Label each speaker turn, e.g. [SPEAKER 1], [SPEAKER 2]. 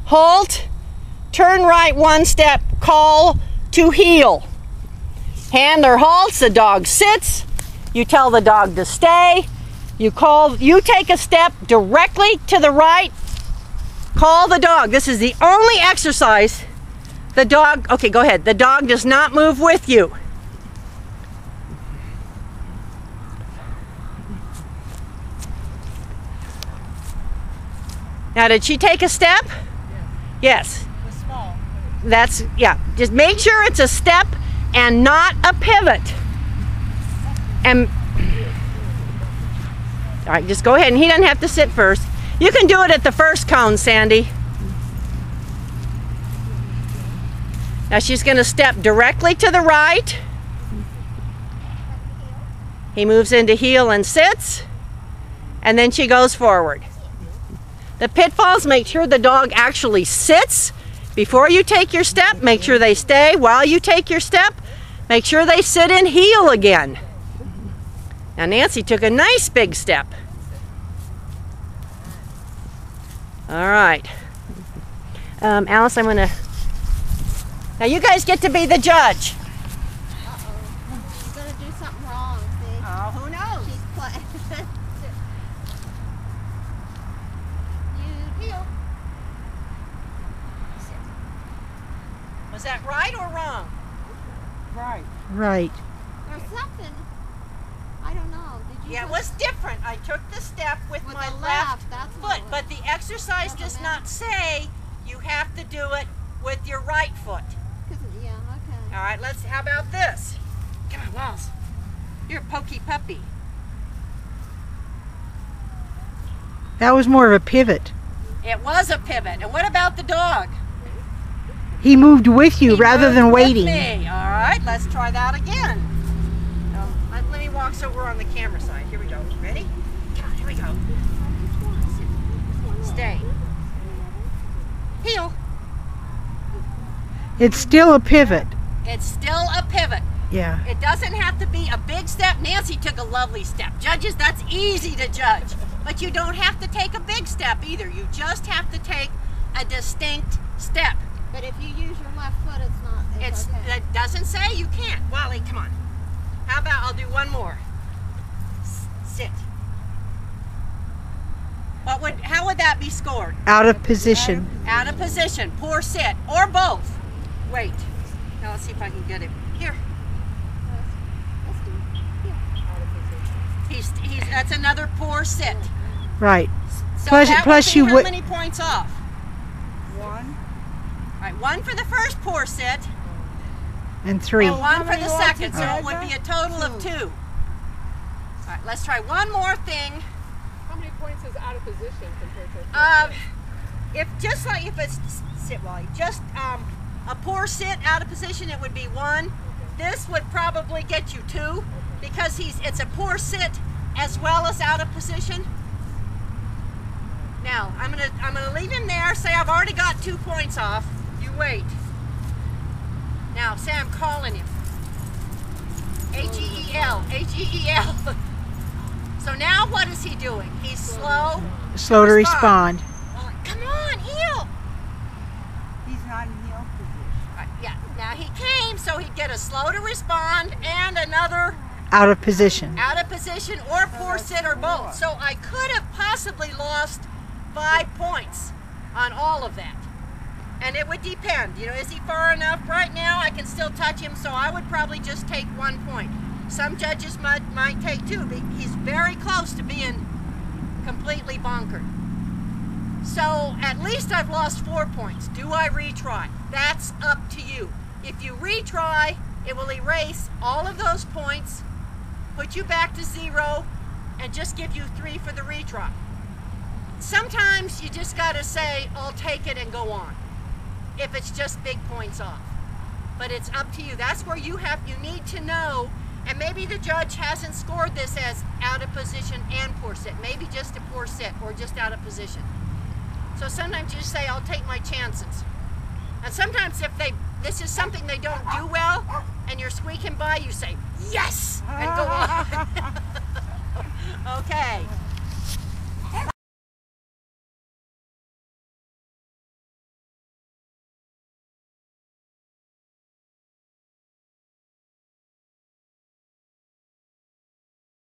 [SPEAKER 1] halt, turn right 1 step, call to heel. Handler halts, the dog sits, you tell the dog to stay, you take a step directly to the right, call the dog. This is the only exercise the dog, okay, go ahead. The dog does not move with you. Now, did she take a step? Yes.
[SPEAKER 2] It was small.
[SPEAKER 1] That's, yeah. Just make sure it's a step and not a pivot. And, all right, just go ahead, and he doesn't have to sit first. You can do it at the first cone, Sandy. Now she's going to step directly to the right. He moves into heel and sits, and then she goes forward. The pitfalls: make sure the dog actually sits before you take your step. Make sure they stay while you take your step. Make sure they sit in heel again. Now Nancy took a nice big step. All right. Alice, I'm going to... Now you guys get to be the judge.
[SPEAKER 3] Uh-oh. She's going to do something wrong, see?
[SPEAKER 1] Oh, who knows?
[SPEAKER 3] She's playing. You heel.
[SPEAKER 1] Was that right or wrong?
[SPEAKER 2] Right.
[SPEAKER 4] Right.
[SPEAKER 3] There's something, I don't know. Did you
[SPEAKER 1] Yeah, it was different. I took the step with my
[SPEAKER 3] the
[SPEAKER 1] left
[SPEAKER 3] that's
[SPEAKER 1] foot, but the exercise does not say you have to do it with your right foot.
[SPEAKER 3] Yeah, okay.
[SPEAKER 1] All right, how about this? Come on, Miles. You're a pokey puppy.
[SPEAKER 4] That was more of a pivot.
[SPEAKER 1] It was a pivot. And what about the dog?
[SPEAKER 4] He moved with you
[SPEAKER 1] He
[SPEAKER 4] rather
[SPEAKER 1] moved
[SPEAKER 4] than
[SPEAKER 1] with
[SPEAKER 4] waiting.
[SPEAKER 1] me. All right, let's try that again. Let me walk so we're on the camera side. Here we go. Ready? Come on, here we go. Stay. Heel.
[SPEAKER 4] It's still a pivot.
[SPEAKER 1] It's still a pivot.
[SPEAKER 4] Yeah.
[SPEAKER 1] It doesn't have to be a big step. Nancy took a lovely step. Judges, that's easy to judge. But you don't have to take a big step either. You just have to take a distinct step.
[SPEAKER 3] But if you use your left foot, it's not. It's okay.
[SPEAKER 1] It doesn't say you can't. Wally, come on. How about I'll do one more. Sit. How would that be scored?
[SPEAKER 4] Out of position.
[SPEAKER 1] Out of position. Poor sit. Or both. Wait. Now let's see if I can get him. Here. That's another poor sit.
[SPEAKER 4] Right.
[SPEAKER 1] So
[SPEAKER 4] Plus you
[SPEAKER 1] how many points off?
[SPEAKER 2] 1.
[SPEAKER 1] All right, 1 for the first poor sit.
[SPEAKER 4] And 3.
[SPEAKER 1] And 1 for
[SPEAKER 2] many
[SPEAKER 1] the
[SPEAKER 2] more
[SPEAKER 1] second, so
[SPEAKER 2] together?
[SPEAKER 1] it would be a total of 2. All right, let's try one more thing.
[SPEAKER 5] How many points is out of position compared to
[SPEAKER 1] If it's sit, Wally, just a poor sit out of position, it would be 1. This would probably get you 2 because it's a poor sit as well as out of position. Now I'm gonna leave him there. Say I've already got 2 points off. You wait. Now say I'm calling him. H-E-E-L, H-E-E-L. So now what is he doing? He's slow.
[SPEAKER 4] Slow to respond.
[SPEAKER 1] Come on, heel.
[SPEAKER 2] He's not in heel position.
[SPEAKER 1] Right, yeah. Now he came, so he'd get a slow to respond and another
[SPEAKER 4] Out of position.
[SPEAKER 1] out of position or poor sit or both. So I could have possibly lost 5 points on all of that. And it would depend. You know, is he far enough? Right now I can still touch him, so I would probably just take 1 point. Some judges might take 2, but he's very close to being completely bonkered. So at least I've lost 4 points. Do I retry? That's up to you. If you retry, it will erase all of those points, put you back to 0, and just give you 3 for the retry. Sometimes you just gotta say, I'll take it and go on, if it's just big points off. But it's up to you. That's where you need to know, and maybe the judge hasn't scored this as out of position and poor sit. Maybe just a poor sit or just out of position. So sometimes you just say, I'll take my chances. And sometimes if this is something they don't do well and you're squeaking by, you say, yes, and go on. Okay.